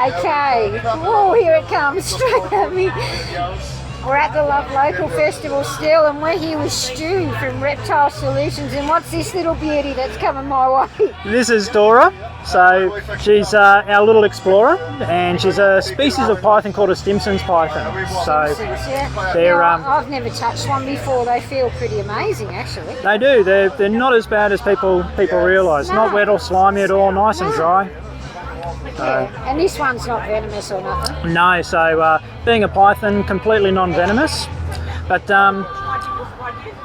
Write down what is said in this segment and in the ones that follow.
Okay. Oh, here it comes straight at me. We're at the Love Local Festival still, and we're here with Stu from Reptile Solutions. And what's this little beauty that's coming my way? This is Dora. So she's our little explorer, and she's a species of python called a Stimson's python. So they're I've never touched one before. They feel pretty amazing, actually. they do. They're not as bad as people realise. Not wet or slimy at all. Nice and dry. Yeah. And this one's not venomous or nothing? No, so being a python, completely non-venomous, but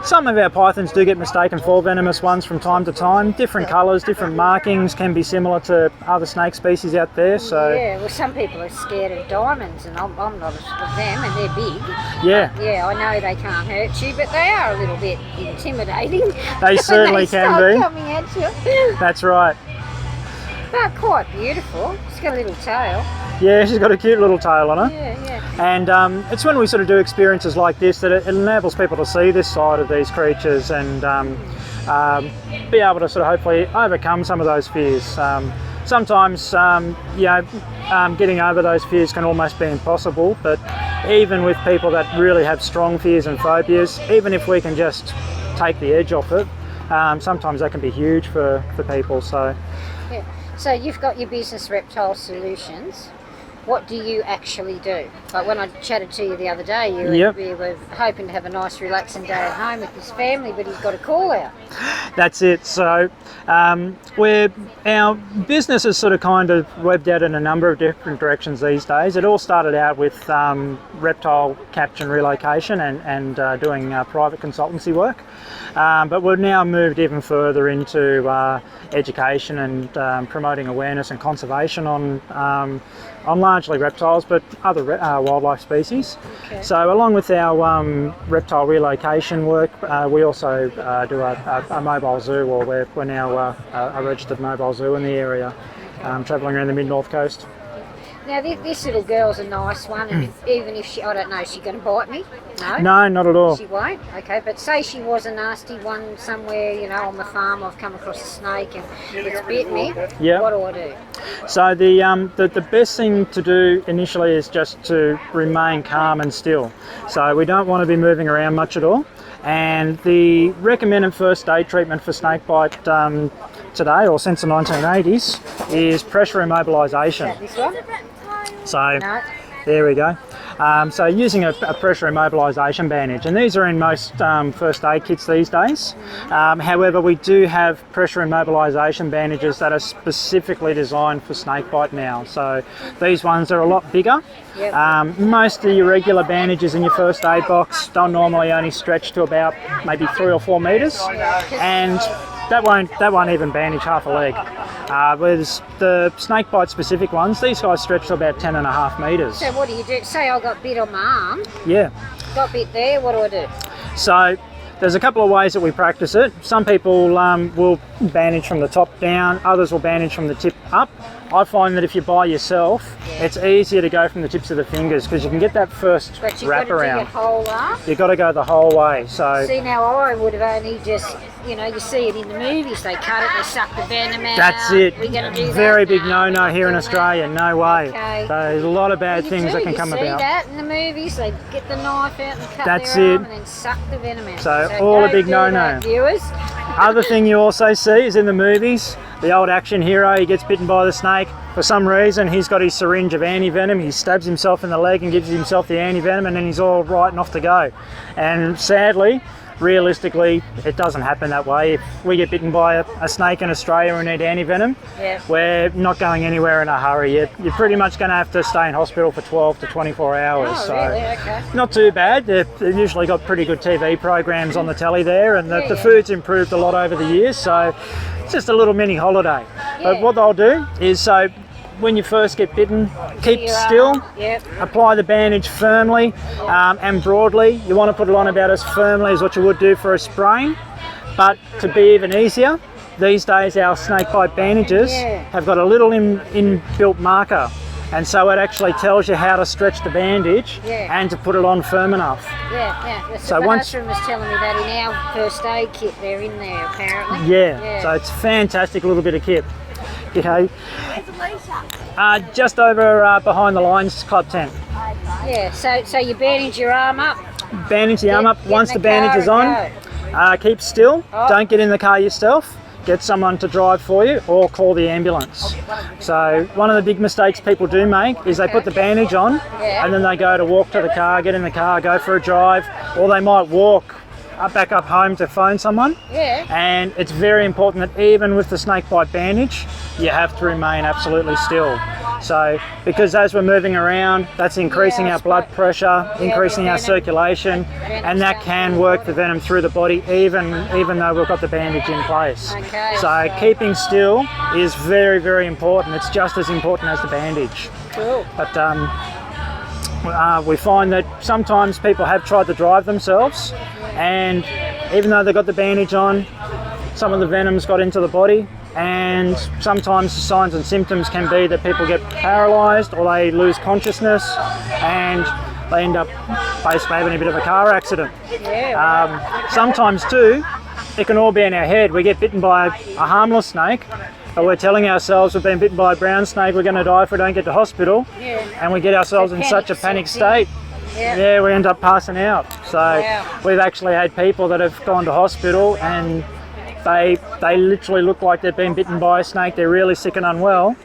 some of our pythons do get mistaken for venomous ones from time to time. Different colours, different markings, can be similar to other snake species out there. So yeah, well, some people are scared of diamonds, and I'm not of them, and they're big. Yeah. But, yeah, I know they can't hurt you, but they are a little bit intimidating. They certainly can be. Coming at you. That's right. They're quite beautiful. She's got a little tail. Yeah, she's got a cute little tail on her. Yeah, yeah. And it's when we sort of do experiences like this that it enables people to see this side of these creatures and be able to sort of hopefully overcome some of those fears. Sometimes, getting over those fears can almost be impossible, but even with people that really have strong fears and phobias, even if we can just take the edge off it, sometimes that can be huge for people. So. Yeah. So you've got your business, Reptile Solutions. What do you actually do? Like when I chatted to you the other day, you were hoping to have a nice relaxing day at home with his family, but he's got a call out. That's it. So our business is sort of kind of webbed out in a number of different directions these days. It all started out with reptile capture and relocation and doing private consultancy work. But we've now moved even further into education and promoting awareness and conservation on largely reptiles, but other wildlife species. Okay. So along with our reptile relocation work, we also do a mobile zoo, or we're now a registered mobile zoo in the area, travelling around the mid-north coast. Now this little girl's a nice one, and even if I don't know, is she going to bite me? No? No, not at all. She won't? Okay, but say she was a nasty one somewhere, on the farm, I've come across a snake and it's bit me, yep. What do I do? So the best thing to do initially is just to remain calm and still. So we don't want to be moving around much at all. And the recommended first aid treatment for snake bite today, or since the 1980s, is pressure immobilisation. Is that this one? So no. There we go. So using a pressure immobilisation bandage, and these are in most first aid kits these days. However, we do have pressure immobilisation bandages that are specifically designed for snake bite now. So these ones are a lot bigger. Yep. Most of your regular bandages in your first aid box, they'll normally only stretch to about maybe 3 or 4 metres, and that won't even bandage half a leg. Whereas the snake bite specific ones, these guys stretch to about 10.5 metres. So what do you do? Say I got bit on my arm. Yeah. Got bit there, what do I do? So there's a couple of ways that we practice it. Some people will bandage from the top down, others will bandage from the tip up. I find that if you're by yourself, it's easier to go from the tips of the fingers because you can get that first wrap around. But you've got to do your whole arm? You've got to go the whole way. So see, now I would have only just, you see it in the movies, they cut it, they suck the venom out. That's it. We're going to do Very that? big no here in Australia, no way. Okay. So there's a lot of bad things that can come about. You see that in the movies, they get the knife out and cut That's their it. arm and then suck the venom out. So all a big no-no. Viewers. Other thing you also see is in the movies, the old action hero, he gets bitten by the snake. For some reason, he's got his syringe of AntiVenom, he stabs himself in the leg and gives himself the AntiVenom, and then he's all right and off to go. And sadly, realistically, it doesn't happen that way. If we get bitten by a snake in Australia and we need AntiVenom, we're not going anywhere in a hurry. You're pretty much going to have to stay in hospital for 12 to 24 hours. Oh, so really? Okay. Not too bad. They've usually got pretty good TV programs on the telly there, and the food's improved a lot over the years, so it's just a little mini holiday. But what they'll do is, so when you first get bitten, keep still, apply the bandage firmly and broadly. You want to put it on about as firmly as what you would do for a sprain, but to be even easier, these days our snake bite bandages have got a little inbuilt marker, and so it actually tells you how to stretch the bandage and to put it on firm enough. So once was telling me that in our first aid kit, they're in there apparently. So it's a fantastic little bit of kit. G'day. Just over behind the Lions Club tent. Yeah, so you bandage your arm up. Bandage the arm up. Get Once in the bandage is on, keep still. Oh. Don't get in the car yourself. Get someone to drive for you or call the ambulance. So one of the big mistakes people do make is they put the bandage on and then they go to walk to the car, get in the car, go for a drive, or they might walk back up home to phone someone. Yeah. And it's very important that even with the snake bite bandage, you have to remain absolutely still. So, because as we're moving around, that's increasing our blood pressure, increasing our circulation, and that can work the venom through the body even though we've got the bandage in place. Okay. So keeping still is very, very important. It's just as important as the bandage. Cool. But we find that sometimes people have tried to drive themselves, and even though they've got the bandage on, some of the venom's got into the body, and sometimes the signs and symptoms can be that people get paralysed or they lose consciousness and they end up basically having a bit of a car accident. Yeah. Sometimes too, it can all be in our head. We get bitten by a harmless snake, but we're telling ourselves we've been bitten by a brown snake, we're going to die if we don't get to hospital, and we get ourselves in such a panic state. Yeah, we end up passing out. So we've actually had people that have gone to hospital and they literally look like they've been bitten by a snake. They're really sick and unwell.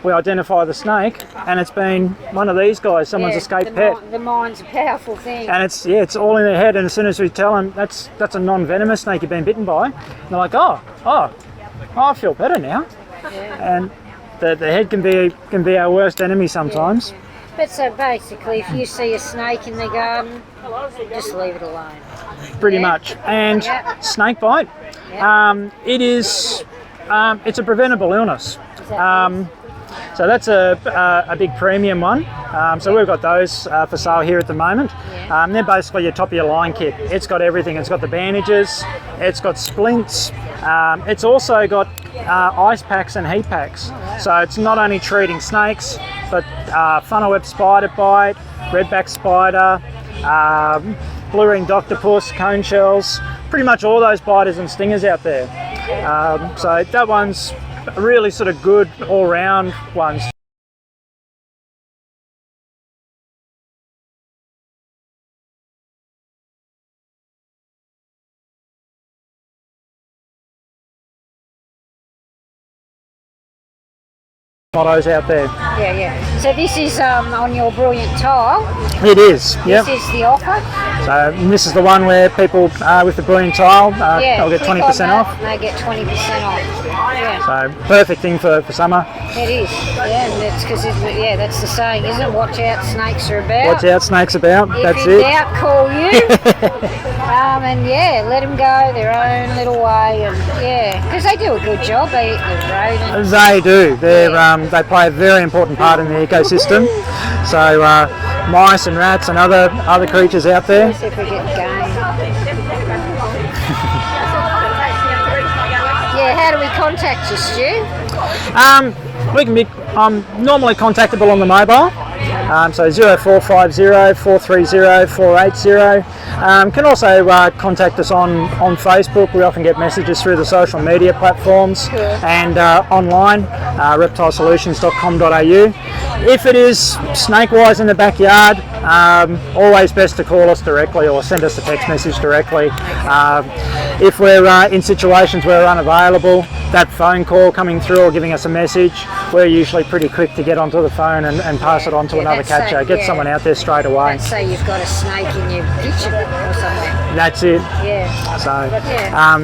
We identify the snake, and it's been one of these guys, someone's escaped pet. The mind's a powerful thing. And it's all in their head. And as soon as we tell them that's a non-venomous snake you've been bitten by, they're like, oh, I feel better now. Yeah. And the head can be our worst enemy sometimes. Yeah. But so basically, if you see a snake in the garden, just leave it alone. Pretty much. And snake bite, it's a preventable illness. So that's a big premium one. So we've got those for sale here at the moment. They're basically your top of your line kit. It's got everything. It's got the bandages, it's got splints, it's also got ice packs and heat packs. So it's not only treating snakes, but funnel web spider bite, redback spider, blue-ringed octopus, cone shells, pretty much all those biters and stingers out there. So that one's a really sort of good all-round one. Mottos out there. Yeah. So this is on your brilliant tile. It is. Yep. This is the offer. So this is the one where people with the brilliant tile, they'll get 20% off. They get 20% off. Yeah. So perfect thing for summer. It is. Yeah, and that's because that's the saying, isn't it? Watch out, snakes are about. Watch out, snakes about. That's it. If in doubt, call you. And let them go their own little way, and because they do a good job. They eat the rodents. They do. They play a very important part in the ecosystem. So mice and rats and other creatures out there. Let's see if we get game. How do we contact you, Stu? We can be normally contactable on the mobile. So 0450 430 480. Can also contact us on Facebook. We often get messages through the social media platforms and online, reptilesolutions.com.au. If it is snake-wise in the backyard, always best to call us directly or send us a text message directly. If we're in situations where we're unavailable, that phone call coming through or giving us a message, we're usually pretty quick to get onto the phone and pass it on to another catcher. Get someone out there straight away. Let's say you've got a snake in your kitchen or something. That's it. Yeah. So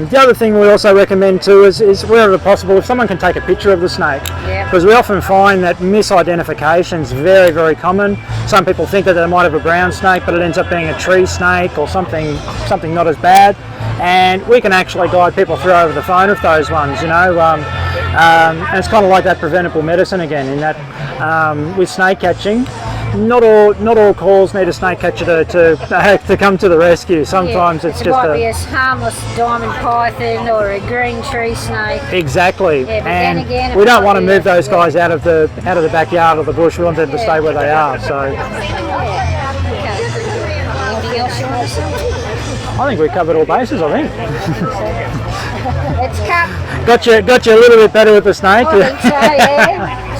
the other thing we also recommend too is wherever possible, if someone can take a picture of the snake. Because we often find that misidentification is very, very common. Some people think that they might have a brown snake, but it ends up being a tree snake or something not as bad. And we can actually guide people through over the phone with those ones, and it's kind of like that preventable medicine again, in that with snake catching, not all calls need a snake catcher to come to the rescue. Sometimes it's it just might be a harmless diamond python or a green tree snake. Exactly. Yeah, and then again, we don't want to move those guys out of the backyard or the bush. We want them to stay where they are. So Okay. Anything else you want to say? I think we covered all bases, I think. It's cut. Got you a little bit better with the snake. I think so, yeah.